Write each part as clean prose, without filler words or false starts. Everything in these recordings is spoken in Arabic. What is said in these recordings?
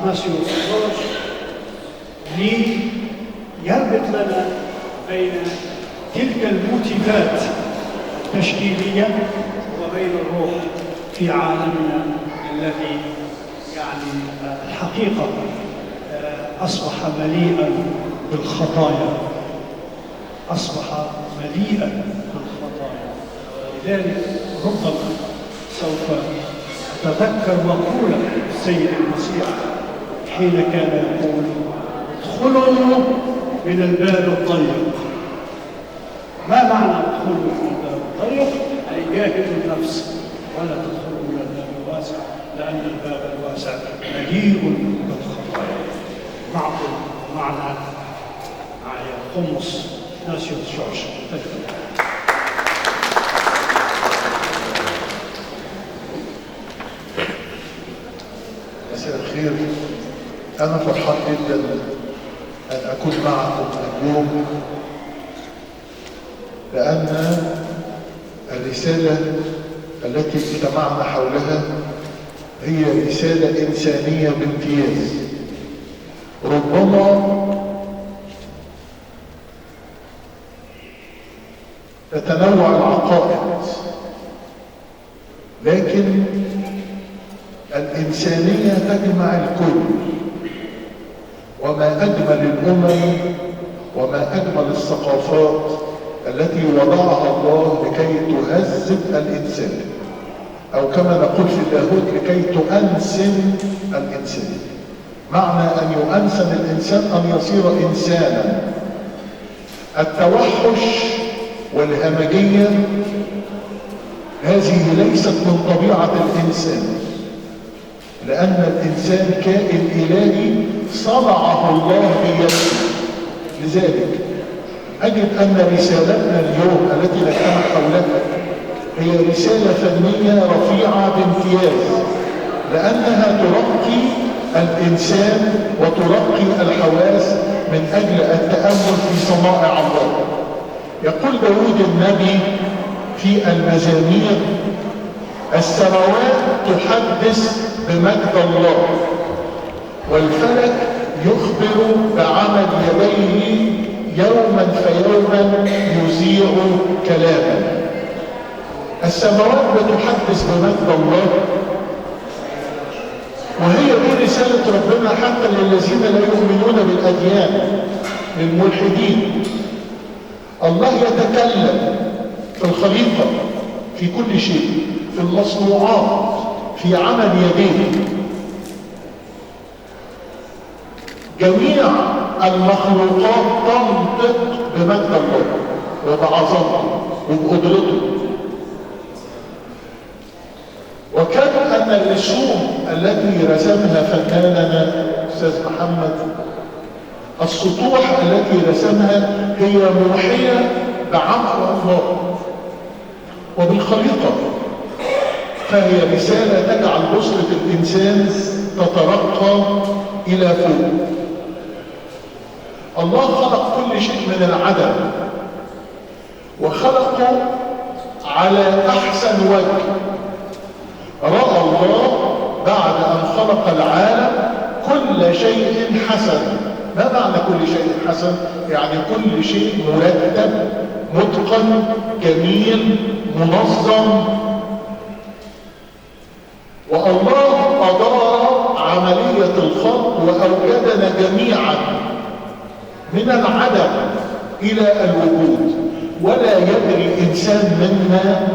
أثناسيوس الرسول ليربط لنا بين تلك الموتيفات التشكيلية وبين الروح في عالمنا الذي يعني الحقيقة أصبح مليئا بالخطايا، أصبح مليئا بالخطايا. لذلك ربما سوف أتذكر مقولة السيد المسيح حين كان يقول: ادخلوا من الباب الضيق. ما معنى ادخلوا من الباب الضيق؟ أي جاهدوا النفس ولا تدخلوا من الباب الواسع، لأن الباب الواسع مليء بالخطايا. معكم معنا معي قمص ناسيوس جورج. مساء الخير. أنا فرحان جدا أن أكون معكم اليوم، لأن الرسالة التي اجتمعنا حولها هي رسالة إنسانية بامتياز. ربما تتنوع العقائد، لكن الإنسانية تجمع الكل، وما أجمل الأمم وما أجمل الثقافات التي وضعها الله لكي تهذب الإنسان، أو كما نقول في اللاهوت لكي تؤنسن الإنسان. معنى أن يؤنسن الإنسان أن يصير إنسانا. التوحش والهمجية هذه ليست من طبيعة الإنسان، لأن الإنسان كائن إلهي صنعه الله بيده. لذلك أجد أن رسالتنا اليوم التي نجتمع حولها هي رسالة فنية رفيعة بامتياز، لأنها ترقي الإنسان وترقي الحواس من أجل التأمل في صنائع الله. يقول داود النبي في المزامير: السماوات تحدث بمجد الله، والفلك يخبر بعمل يديه، يوما فيوما يذيع كلاما. السماوات بتحدث بمجد الله، وهي دي رسالة ربنا حتى للذين لا يؤمنون بالأديان، للملحدين. الله يتكلم في الخليقة، في كل شيء، في المصنوعات، في عمل يديه. جميع المخلوقات تنطق بمجد الله وبعظمته وبقدرته. وكان أن الرسوم التي رسمها فناننا أستاذ محمد، السطوح التي رسمها هي موحية بعمل الله وبالخليقة، فهي رسالة تجعل بصرة الإنسان تترقى إلى فوق. الله خلق كل شيء من العدم، وخلقه على أحسن وجه. رأى الله بعد أن خلق العالم كل شيء حسن. ما معنى كل شيء حسن؟ يعني كل شيء مرتب، متقن، جميل، منظم. والله أدار عملية الخلق وأوجدنا جميعا من العدم إلى الوجود. ولا يدري الإنسان منا،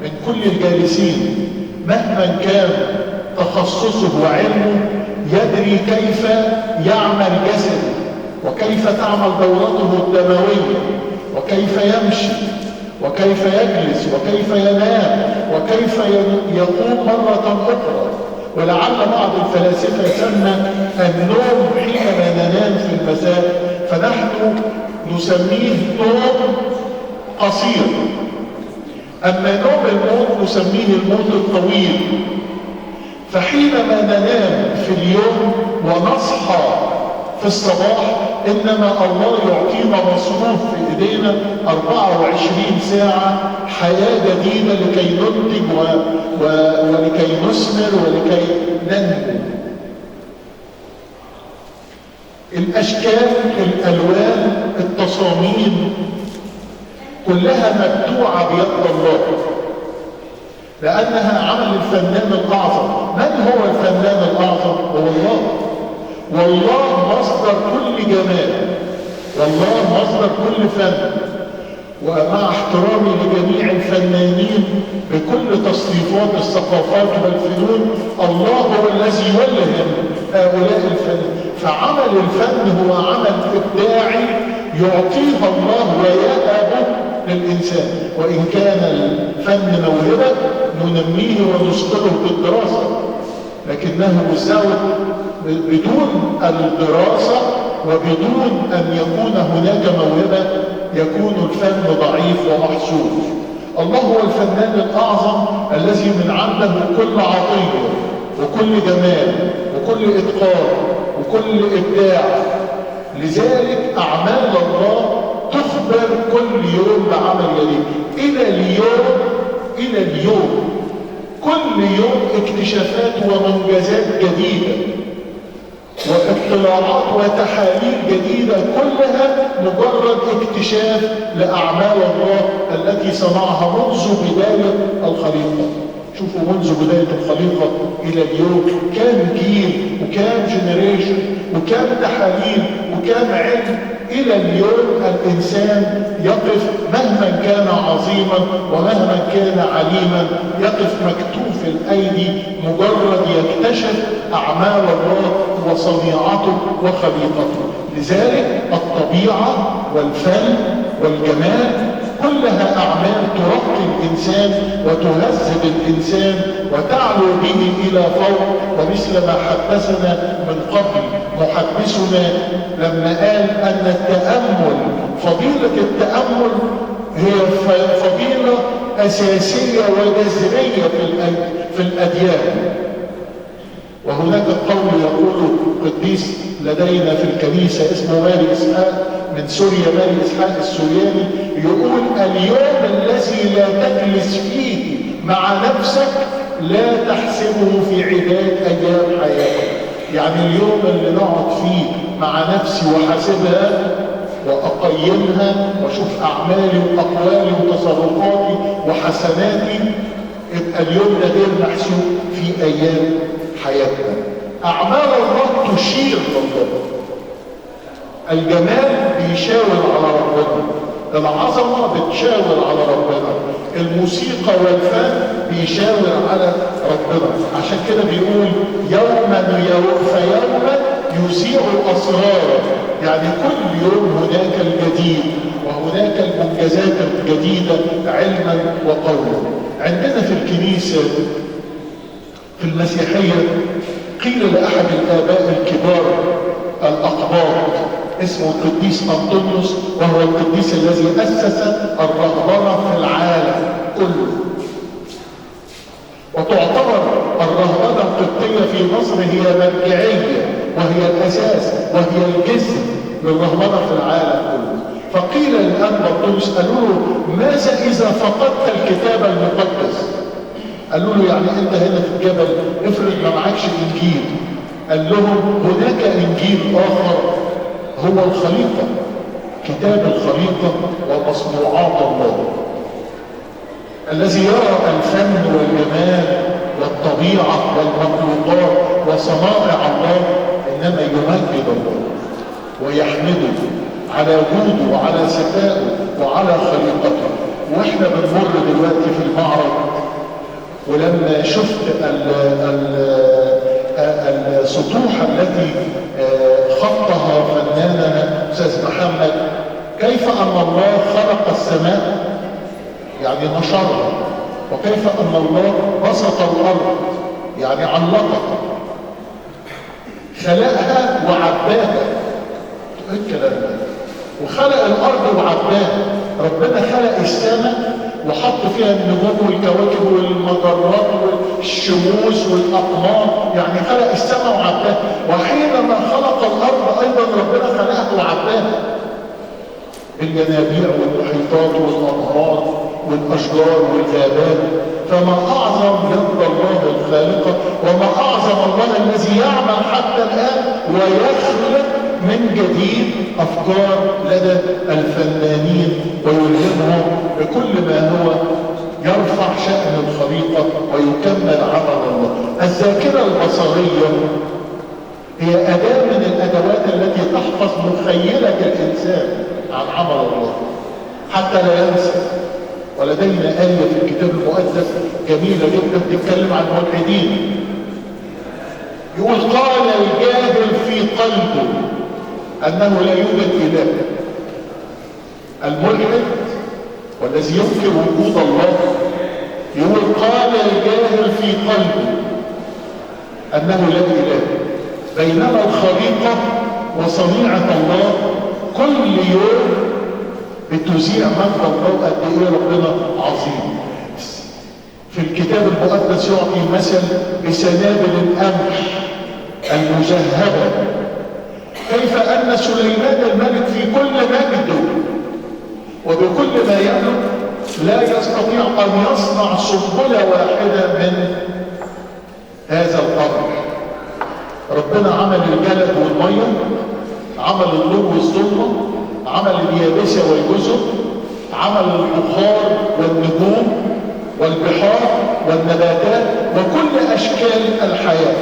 من كل الجالسين مهما كان تخصصه وعلمه، يدري كيف يعمل جسده، وكيف تعمل دورته الدموية، وكيف يمشي، وكيف يجلس، وكيف ينام، وكيف يقوم مرة أخرى. ولعل بعض الفلاسفة يسمى النوم حينما ننام في المساء، فنحن نسميه نوم قصير. أما نوم الموت نسميه الموت الطويل. فحينما ننام في اليوم ونصحى في الصباح، إنما الله يعطينا مصروف في إيدينا 24 ساعة حياة جديدة لكي ننتج ولكي نثمر ولكي ننمو. الاشكال، الالوان، التصاميم كلها مبدوعة بيد الله، لانها عمل الفنان الاعظم. من هو الفنان الاعظم؟ هو الله. والله مصدر كل جمال، والله مصدر كل فن. ومع احترامي لجميع الفنانين بكل تصنيفات الثقافات والفنون، الله هو الذي يلهم هؤلاء الفن. فعمل الفن هو عمل إبداعي يعطيها الله ويهبه للإنسان. وإن كان الفن موهبة ننميه ونثقله بالدراسة، لكنه بدون الدراسة وبدون أن يكون هناك موهبة يكون الفن ضعيف ومحصور. الله هو الفنان الأعظم الذي من عنده كل عطية وكل جمال وكل إتقان وكل إبداع. لذلك أعمال الله تخبر كل يوم بعمل يديه. إلى اليوم كل يوم اكتشافات ومنجزات جديدة واطلاعات وتحاليل جديدة، كلها مجرد اكتشاف لأعمال الله التي صنعها منذ بداية الخليقة. شوفوا منذ بداية الخليقة إلى اليوم كام جيل وكام جنريشن وكام تحاليل وكام علم. إلى اليوم الإنسان يقف مهما كان عظيما ومهما كان عليما، يقف مكتوف الأيدي مجرد يكتشف أعمال الله وصنيعته وخليقته. لذلك الطبيعة والفن والجمال كلها أعمال ترقي الإنسان وتهذب الإنسان وتعلو به إلى فوق. ومثل ما حدثنا من قبل محدثنا لما قال أن التأمل، فضيلة التأمل هي فضيلة أساسية وجذرية في الأديان. وهناك قول يقول قديس لدينا في الكنيسة اسمه ماري إسحاق من سوريا، ماري إسحاق السورياني، يقول اليوم الذي لا تجلس فيه مع نفسك لا تحسبه في عداد أيام حياتك. يعني اليوم اللي نقعد فيه مع نفسي وحاسبها وأقيمها وأشوف أعمالي وأقوالي وتصرفاتي وحسناتي، يبقى اليوم ده غير محسوب في أيام حياتنا. أعمال الله تشير ربنا، الجمال بيشاور على ربنا، العظمة بتشاور على ربنا، الموسيقى والفن بيشاور على ربنا. عشان كده بيقول يوما فيوما يذيع الأسرار. يعني كل يوم هناك الجديد وهناك المنجزات الجديدة علما وقولا. عندنا في الكنيسة في المسيحية قيل لأحد الآباء الكبار الأقباط اسمه القديس أنطونيوس، وهو القديس الذي أسس الرهبنة في العالم كله. وتعتبر الرهبنة القبطية في مصر هي مرجعية وهي الأساس وهي الجسم للرهبنة في العالم كله. فقيل للأنبا أنطونيوس، قالوا له ماذا إذا فقدت الكتاب المقدس؟ قالوا له يعني أنت هنا في الجبل افرض ما معكش إنجيل. قال لهم هناك إنجيل آخر هو الخليقة، كتاب الخليقة ومصنوعات الله. الذي يرى الفن والجمال والطبيعة والمخلوقات وصنائع الله إنما يمجد الله ويحمده على وجوده وعلى سخائه وعلى خليقته. واحنا بنمر دلوقتي في المعرض، ولما شفت السطوح التي خطها فناننا أستاذ محمد، كيف أن الله خلق السماء يعني نشرها، وكيف أن الله بسط الأرض يعني علقها، خلقها وعباها. ايه الكلام ده؟ وخلق الأرض وعباها. ربنا خلق السماء وحط فيها النجوم والكواكب والمجرات والشموس والأقمار، يعني خلق السماء وعباها. وحينما خلق الأرض أيضا ربنا خلقها وعباها، الينابيع والمحيطات والأنهار والأشجار والغابات. فما أعظم يد الله الخالقة، وما أعظم الله الذي يعمل حتى الآن ويخلق من جديد أفكار لدى الفنانين ويلهمهم بكل ما هو يرفع شأن الخليقة ويكمل عمل الله. الذاكرة البصرية هي أداة من الأدوات التي تحفظ مخيلة الإنسان عن عمل الله حتى لا ينسى. ولدينا آية في الكتاب المقدس جميلة جدا تتكلم عن الملحدين، يقول قال الجاهل في قلبه أنه لا يوجد إله. الملحد والذي ينكر وجود الله يقول قال الجاهل في قلبه أنه لا إله، بينما الخليقة وصنيعة الله كل يوم بتذيع مجد الله قد ايه ربنا عظيم. في الكتاب المقدس يعطي مثل بسنابل القمح المجهبة، كيف أن سليمان الملك في كل مجده وبكل ما يملك لا يستطيع أن يصنع سنبلة واحدة من هذا القمح. ربنا عمل الجلد والمية، عمل النور والظلمة، عمل اليابسة والجزر، عمل البخار والنجوم والبحار والنباتات وكل أشكال الحياة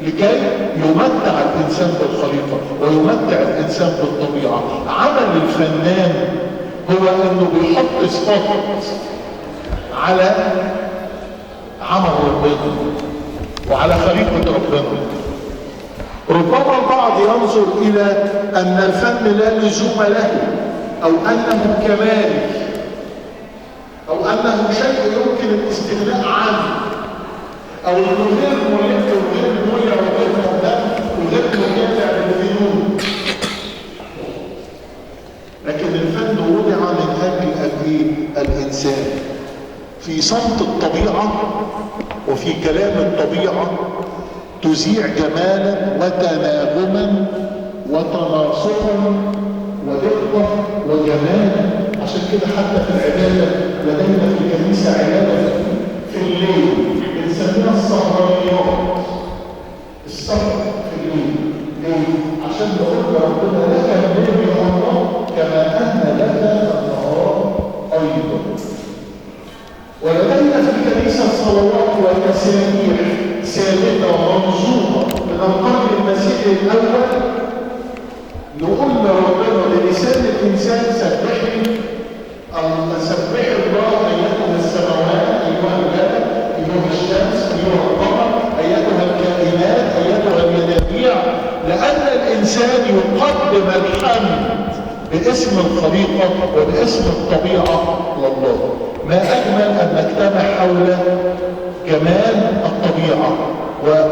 لكي يمتع الإنسان بالخليقة ويمتع الإنسان بالطبيعة. عمل الفنان هو أنه بيحط سبوت على عمل ربنا وعلى خليقة ربنا. ربما البعض ينظر إلى أن الفن لا لزوم له أو أنه كمال أو أنه شيء يمكن الاستغناء عنه أو أنه غير مهم وغير مولع وغير مهتم وغير مجامع للفنون. لكن الفن وضع من أجل الإنسان في صمت الطبيعة وفي كلام الطبيعة تذيع جمالا وتناغما وتناصرا ودقة وجمالا. عشان كده حتى في العبادة لدينا في الكنيسة عبادة في الليل بنسميها السهرانيات. السهر في الليل ليه؟ عشان نقول لربنا لك الليل يا الله كما أن لك النهار أيضا. ولدينا في الكنيسة صلوات وتسابيح ثابتة ومنظومة من القرن المسيحي الأول نقول لربنا بلسان الإنسان سبحي سبحي الله أيتها السماوات أيها الجبل أيها الشمس أيها القمر أيتها الكائنات أيتها الينابيع، لأن الإنسان يقدم الحمد باسم الخليقة وباسم الطبيعة لله. ما أجمل أن نجتمع حول جمال الطبيعة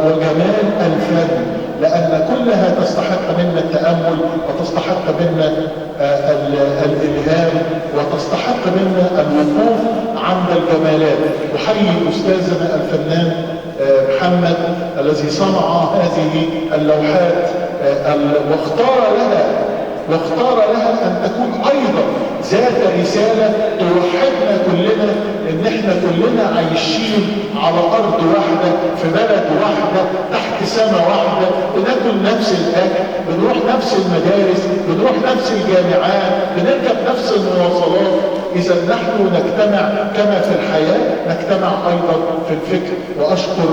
وجمال الفن، لأن كلها تستحق منا التأمل وتستحق منا الإلهام وتستحق منا الوقوف عند الجمالات. أحيي أستاذنا الفنان محمد الذي صنع هذه اللوحات واختار لها أن تكون أيضا ذات رسالة توحدنا كلنا، إن احنا كلنا عايشين على أرض واحدة في بلد واحدة تحت سماء واحدة، بناكل نفس الأكل، بنروح نفس المدارس، بنروح نفس الجامعات، بنركب نفس المواصلات. إذا نحن نجتمع كما في الحياة نجتمع أيضا في الفكر. وأشكر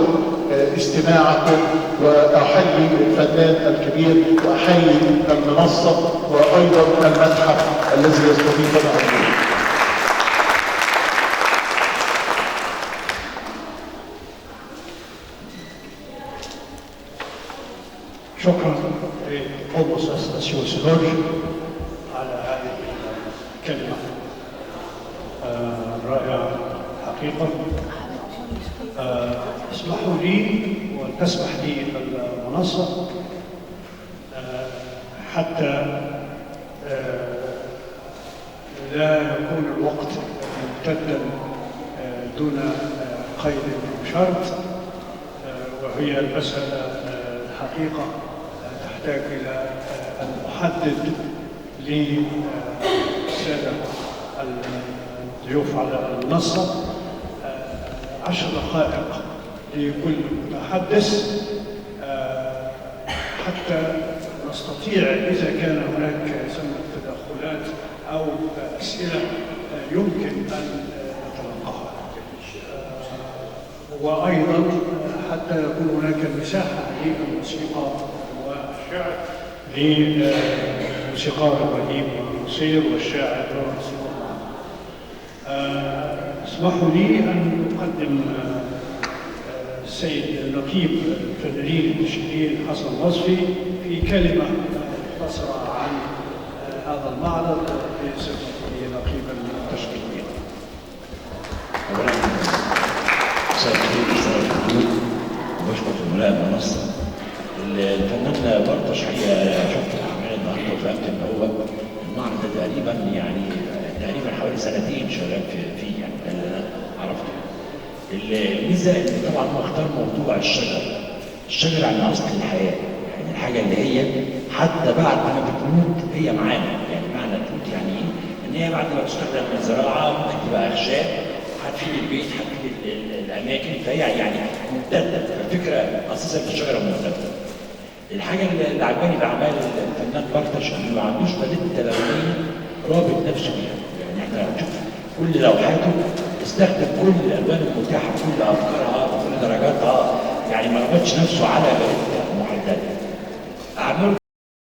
استماعكم وأحيي الفنان الكبير وأحيي المنصة وأيضا المتحف الذي يستضيفنا اليوم. شكرا لقدس أستاذ سلوج على هذه الكلمة رائعة حقيقة. اسمحوا لي وتسمح لي المنصة حتى لا يكون الوقت ممتدا دون قيد وشرط، وهي المسألة الحقيقة تحتاج إلى أن أحدد للسادة الضيوف على المنصة 10 دقائق لكل متحدث حتى نستطيع إذا كان هناك تدخلات أو أسئلة يمكن أن نتلقاها. وأيضا حتى يكون هناك مساحة للموسيقى والشعر للموسيقار إبراهيم نصير والشاعر رسول الله. اسمحوا لي أن أقدم السيد نقيب الفنانين التشكيليين حسن وصفي في كلمة مختصرة عن هذا المعرض بصفته نقيبا تشكيليا. أولا مساء الخير وبشكر زملاء المنصة. الفنان برطش حقيقة شفت الأعمال النهارده وفهمت إن هو المعرض ده تقريبا حوالي سنتين شغال فيه، يعني ده اللي أنا عرفته. الميزة إن طبعا هو اختار موضوع الشجر عن أصل الحياة، يعني الحاجة اللي هي حتى بعد ما بتموت هي معانا، يعني معنى تموت يعني إيه؟ إن هي بعد ما تستخدم للزراعة ممكن تبقى أخشاب، هتفيد البيت، هتفيد الأماكن، فهي يعني ممتدة. الفكرة أساسا في الشجرة ممتدة. الحاجة اللي عجباني بأعمال الفنان برطش إنه ما عندوش باليت لونية رابط نفسه بيها، يعني إحنا هنشوف كل لوحاته استخدم كل الألوان المتاحة، كل أفكارها وكل درجاتها، يعني ما ربطش نفسه على باليت محددة. أعماله